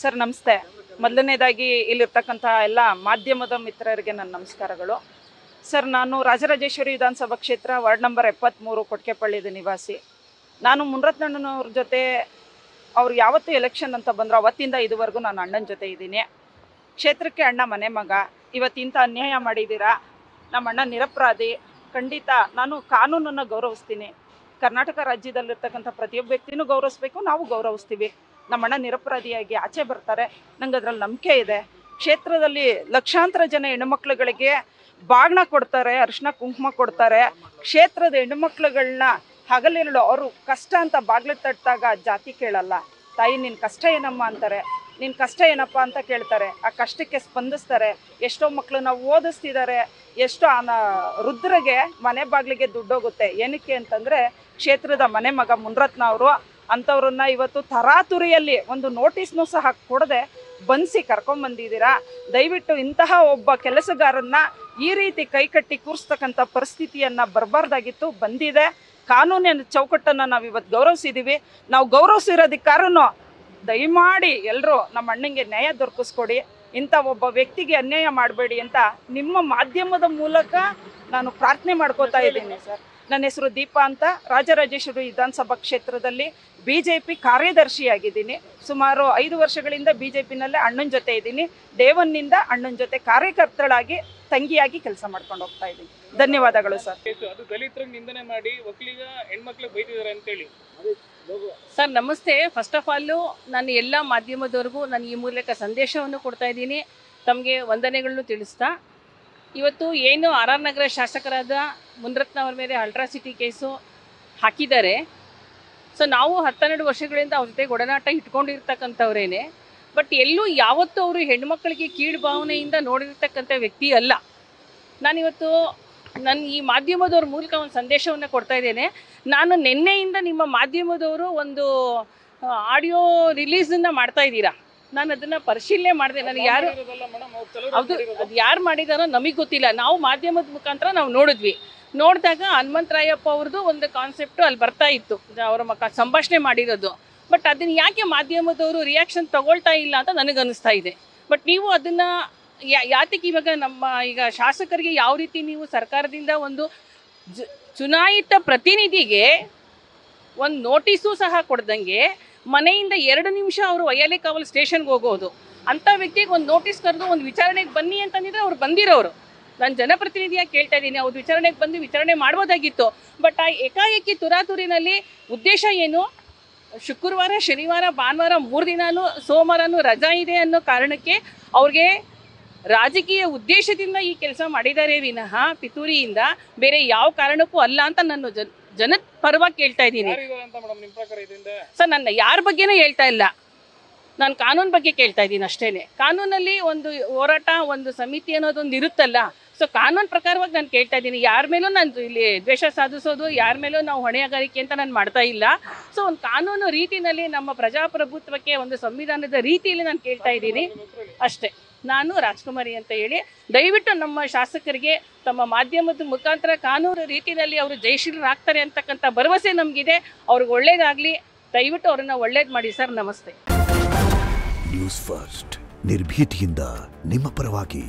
Sir ನಮಸ್ತೆ. ಮೊದಲನೇದಾಗಿ ಇಲ್ಲಿರ್ತಕ್ಕಂಥ ಎಲ್ಲ ಮಾಧ್ಯಮದ ಮಿತ್ರರಿಗೆ ನನ್ನ ನಮಸ್ಕಾರಗಳು. ಸರ್, ನಾನು ರಾಜರಾಜೇಶ್ವರಿ ವಿಧಾನಸಭಾ ಕ್ಷೇತ್ರ ವಾರ್ಡ್ ನಂಬರ್ 73 ಕೊಟ್ಕೆಪಳ್ಳಿದ ನಿವಾಸಿ. ನಾನು ಮುನ್ರತ್ನಣ್ಣನವ್ರ ಜೊತೆ ಅವ್ರು ಯಾವತ್ತೂ ಎಲೆಕ್ಷನ್ ಅಂತ ಬಂದರು ಅವತ್ತಿಂದ ಇದುವರೆಗೂ ನಾನು ಅಣ್ಣನ ಜೊತೆ ಇದ್ದೀನಿ. ಕ್ಷೇತ್ರಕ್ಕೆ ಅಣ್ಣ ಮನೆ ಮಗ. ಇವತ್ತಿಂಥ ಅನ್ಯಾಯ ಮಾಡಿದ್ದೀರಾ. ನಮ್ಮ ಅಣ್ಣ ನಿರಪರಾಧಿ. ಖಂಡಿತ ನಾನು ಕಾನೂನನ್ನು ಗೌರವಿಸ್ತೀನಿ. ಕರ್ನಾಟಕ ರಾಜ್ಯದಲ್ಲಿರ್ತಕ್ಕಂಥ ಪ್ರತಿಯೊಬ್ಬ ವ್ಯಕ್ತಿನೂ ಗೌರವಿಸ್ಬೇಕು, ನಾವು ಗೌರವಿಸ್ತೀವಿ. ನಮ್ಮ ಅಣ್ಣ ನಿರಪರಾಧಿಯಾಗಿ ಆಚೆ ಬರ್ತಾರೆ, ನಂಗೆ ಅದರಲ್ಲಿ ನಂಬಿಕೆ ಇದೆ. ಕ್ಷೇತ್ರದಲ್ಲಿ ಲಕ್ಷಾಂತರ ಜನ ಹೆಣ್ಣುಮಕ್ಳುಗಳಿಗೆ ಬಾಗ್ನ ಕೊಡ್ತಾರೆ, ಅರಿಶಿನ ಕುಂಕುಮ ಕೊಡ್ತಾರೆ. ಕ್ಷೇತ್ರದ ಹೆಣ್ಣುಮಕ್ಳುಗಳನ್ನ ಹಗಲಿರುಳು ಅವರು ಕಷ್ಟ ಅಂತ ಬಾಗ್ಲು ತಟ್ಟಾಗ ಜಾತಿ ಕೇಳಲ್ಲ. ತಾಯಿ ನಿನ್ನ ಕಷ್ಟ ಏನಮ್ಮ ಅಂತಾರೆ, ನಿನ್ನ ಕಷ್ಟ ಏನಪ್ಪ ಅಂತ ಕೇಳ್ತಾರೆ. ಆ ಕಷ್ಟಕ್ಕೆ ಸ್ಪಂದಿಸ್ತಾರೆ. ಎಷ್ಟೋ ಮಕ್ಕಳನ್ನ ಓದಿಸ್ತಿದ್ದಾರೆ. ಎಷ್ಟೋ ರುದ್ರಗೆ ಮನೆ ಬಾಗಿಲಿಗೆ ದುಡ್ಡೋಗುತ್ತೆ. ಏನಕ್ಕೆ ಅಂತಂದರೆ ಕ್ಷೇತ್ರದ ಮನೆ ಮಗ ಮುನ್ರತ್ನ ಅವರು ಅಂಥವ್ರನ್ನ ಇವತ್ತು ತರಾತುರಿಯಲ್ಲಿ ಒಂದು ನೋಟಿಸ್ನೂ ಸಹ ಕೊಡದೆ ಬಂಧಿಸಿ ಕರ್ಕೊಂಬಂದಿದ್ದೀರಾ. ದಯವಿಟ್ಟು ಇಂತಹ ಒಬ್ಬ ಕೆಲಸಗಾರನ್ನ ಈ ರೀತಿ ಕೈಕಟ್ಟಿ ಕೂರಿಸ್ತಕ್ಕಂಥ ಪರಿಸ್ಥಿತಿಯನ್ನು ಬರಬಾರ್ದಾಗಿತ್ತು, ಬಂದಿದೆ. ಕಾನೂನಿನ ಚೌಕಟ್ಟನ್ನು ನಾವು ಇವತ್ತು ಗೌರವಿಸಿದ್ದೀವಿ. ನಾವು ಗೌರವಿಸಿರೋದಕ್ಕೆ ಕಾರಣ ದಯಮಾಡಿ ಎಲ್ಲರೂ ನಮ್ಮ ಅಣ್ಣಂಗೆ ನ್ಯಾಯ ದೊರಕಿಸ್ಕೊಡಿ. ಇಂಥ ಒಬ್ಬ ವ್ಯಕ್ತಿಗೆ ಅನ್ಯಾಯ ಮಾಡಬೇಡಿ ಅಂತ ನಿಮ್ಮ ಮಾಧ್ಯಮದ ಮೂಲಕ ನಾನು ಪ್ರಾರ್ಥನೆ ಮಾಡ್ಕೋತಾ ಇದ್ದೀನಿ. ಸರ್, ನನ್ನ ಹೆಸರು ದೀಪಾ ಅಂತ. ರಾಜರಾಜೇಶ್ವರಿ ವಿಧಾನಸಭಾ ಕ್ಷೇತ್ರದಲ್ಲಿ BJP ಕಾರ್ಯದರ್ಶಿಯಾಗಿದ್ದೀನಿ. ಸುಮಾರು 5 ವರ್ಷಗಳಿಂದ BJPನಲ್ಲೇ ಅಣ್ಣನ ಜೊತೆ ಇದ್ದೀನಿ. ಡೇ1ನಿಂದ ಅಣ್ಣನ ಜೊತೆ ಕಾರ್ಯಕರ್ತಳಾಗಿ ತಂಗಿಯಾಗಿ ಕೆಲಸ ಮಾಡ್ಕೊಂಡು ಹೋಗ್ತಾ ಇದ್ದೀನಿ. ಧನ್ಯವಾದಗಳು ಸರ್. ಅದು ದಲಿತರಿಗೆ ನಿಂದನೆ ಮಾಡಿ ಒಕ್ಕಲಿಗ ಹೆಣ್ಮಕ್ಳಿಗೆ ಬೈದಿದ್ದಾರೆ ಅಂತೇಳಿ. ಸರ್ ನಮಸ್ತೆ. ಫಸ್ಟ್ ಆಫ್ ಆಲ್ ನಾನು ಎಲ್ಲ ಮಾಧ್ಯಮದವ್ರಿಗೂ ನಾನು ಈ ಮೂಲಕ ಸಂದೇಶವನ್ನು ಕೊಡ್ತಾ ಇದ್ದೀನಿ. ತಮಗೆ ವಂದನೆಗಳನ್ನು ತಿಳಿಸ್ತಾ, ಇವತ್ತು ಏನು RR ನಗರ ಶಾಸಕರಾದ ಮುನ್ರತ್ನ ಅವ್ರ ಮೇಲೆ ಅಲ್ಟ್ರಾಸಿಟಿ ಕೇಸು ಹಾಕಿದ್ದಾರೆ. ಸೊ ನಾವು 12 ವರ್ಷಗಳಿಂದ ಅವ್ರ ಜೊತೆಗೆ ಒಡನಾಟ ಇಟ್ಕೊಂಡಿರ್ತಕ್ಕಂಥವ್ರೇನೆ. ಬಟ್ ಎಲ್ಲೂ ಯಾವತ್ತೂ ಅವರು ಹೆಣ್ಮಕ್ಳಿಗೆ ಕೀಳು ಭಾವನೆಯಿಂದ ನೋಡಿರ್ತಕ್ಕಂಥ ವ್ಯಕ್ತಿ ಅಲ್ಲ. ನಾನಿವತ್ತು ಈ ಮಾಧ್ಯಮದವ್ರ ಮೂಲಕ ಒಂದು ಸಂದೇಶವನ್ನು ಕೊಡ್ತಾ ಇದ್ದೇನೆ. ನಾನು ನಿನ್ನೆಯಿಂದ ನಿಮ್ಮ ಮಾಧ್ಯಮದವರು ಒಂದು ಆಡಿಯೋ ರಿಲೀಸನ್ನು ಮಾಡ್ತಾ ಇದ್ದೀರಾ. ನಾನು ಅದನ್ನು ಪರಿಶೀಲನೆ ಮಾಡಿದೆ. ನಾನು ಯಾರು ಅದು ಯಾರು ಮಾಡಿದಾರೋ ನಮಗೆ ಗೊತ್ತಿಲ್ಲ. ನಾವು ಮಾಧ್ಯಮದ ಮುಖಾಂತರ ನಾವು ನೋಡಿದಾಗ ಹನುಮಂತರಾಯಪ್ಪ ಅವ್ರದ್ದು ಒಂದು ಕಾನ್ಸೆಪ್ಟು ಅಲ್ಲಿ ಬರ್ತಾ ಇತ್ತು, ಅವರ ಸಂಭಾಷಣೆ ಮಾಡಿರೋದು. ಬಟ್ ಅದನ್ನು ಯಾಕೆ ಮಾಧ್ಯಮದವರು ರಿಯಾಕ್ಷನ್ ತಗೊಳ್ತಾ ಇಲ್ಲ ಅಂತ ನನಗನ್ನಿಸ್ತಾ ಇದೆ. ಬಟ್ ನೀವು ಅದನ್ನು ಯಾತಕ್ಕೆ ಇವಾಗ ಈಗ ಶಾಸಕರಿಗೆ ಯಾವ ರೀತಿ ನೀವು ಸರ್ಕಾರದಿಂದ ಒಂದು ಚುನಾಯಿತ ಪ್ರತಿನಿಧಿಗೆ ಒಂದು ನೋಟಿಸು ಸಹ ಕೊಡ್ದಂಗೆ ಮನೆಯಿಂದ 2 ನಿಮಿಷ ಅವರು ವೈಯಾಲಿ ಕಾವಲ್ ಸ್ಟೇಷನ್ಗೆ ಹೋಗೋದು, ಅಂಥ ವ್ಯಕ್ತಿಗೆ ಒಂದು ನೋಟಿಸ್ ಕರೆದು ಒಂದು ವಿಚಾರಣೆಗೆ ಬನ್ನಿ ಅಂತಂದಿದ್ರೆ ಅವ್ರು ಬಂದಿರೋರು. ನಾನು ಜನಪ್ರತಿನಿಧಿಯಾಗಿ ಕೇಳ್ತಾ ಇದ್ದೀನಿ, ಅವ್ರು ವಿಚಾರಣೆಗೆ ಬಂದು ವಿಚಾರಣೆ ಮಾಡ್ಬೋದಾಗಿತ್ತು. ಬಟ್ ಆ ಏಕಾಏಕಿ ತುರಾತುರಿನಲ್ಲಿ ಉದ್ದೇಶ ಏನು? ಶುಕ್ರವಾರ, ಶನಿವಾರ, ಭಾನುವಾರ 3 ದಿನಾನೂ, ಸೋಮವಾರನೂ ರಜಾ ಇದೆ ಅನ್ನೋ ಕಾರಣಕ್ಕೆ ಅವ್ರಿಗೆ ರಾಜಕೀಯ ಉದ್ದೇಶದಿಂದ ಈ ಕೆಲಸ ಮಾಡಿದ್ದಾರೆ ವಿನಃ ಪಿತೂರಿಯಿಂದ ಬೇರೆ ಯಾವ ಕಾರಣಕ್ಕೂ ಅಲ್ಲ ಅಂತ ನಾನು ಜನದ ಪರವಾಗಿ ಕೇಳ್ತಾ ಇದ್ದೀನಿ. ಸರ್, ನನ್ನ ಯಾರ ಬಗ್ಗೆನೂ ಹೇಳ್ತಾ ಇಲ್ಲ, ನಾನು ಕಾನೂನು ಬಗ್ಗೆ ಕೇಳ್ತಾ ಇದ್ದೀನಿ ಅಷ್ಟೇ. ಕಾನೂನಲ್ಲಿ ಒಂದು ಹೋರಾಟ, ಒಂದು ಸಮಿತಿ ಅನ್ನೋದೊಂದು ಇರುತ್ತಲ್ಲ. ಸೊ ಕಾನೂನು ಪ್ರಕಾರವಾಗಿ ನಾನು ಕೇಳ್ತಾ ಇದ್ದೀನಿ. ಯಾರ ಮೇಲೂ ನಾನು ಇಲ್ಲಿ ದ್ವೇಷ ಸಾಧಿಸೋದು, ಯಾರ ಮೇಲೂ ನಾವು ಹೊಣೆಗಾರಿಕೆ ಅಂತ ನಾನು ಮಾಡ್ತಾ ಇಲ್ಲ. ಸೊ ಒಂದು ಕಾನೂನು ರೀತಿಯಲ್ಲಿ ನಮ್ಮ ಪ್ರಜಾಪ್ರಭುತ್ವಕ್ಕೆ ಒಂದು ಸಂವಿಧಾನದ ರೀತಿಯಲ್ಲಿ ನಾನು ಕೇಳ್ತಾ ಇದ್ದೀನಿ ಅಷ್ಟೇ. ನಾನು ರಾಜ್ಕುಮಾರಿ ಅಂತ ಹೇಳಿ, ದಯವಿಟ್ಟು ನಮ್ಮ ಶಾಸಕರಿಗೆ ತಮ್ಮ ಮಾಧ್ಯಮದ ಮುಖಾಂತರ ಕಾನೂನು ರೀತಿಯಲ್ಲಿ ಅವರು ಜಯಶೀಲರಾಗ್ತಾರೆ ಅಂತಕ್ಕಂಥ ಭರವಸೆ ನಮಗಿದೆ. ಅವ್ರಿಗೆ ಒಳ್ಳೇದಾಗಲಿ. ದಯವಿಟ್ಟು ಅವರನ್ನು ಒಳ್ಳೇದು ಮಾಡಿ ಸರ್. ನಮಸ್ತೆ. ನ್ಯೂಸ್ ಫಸ್ಟ್, ನಿರ್ಭೀತಿಯಿಂದ ನಿಮ್ಮ ಪರವಾಗಿ.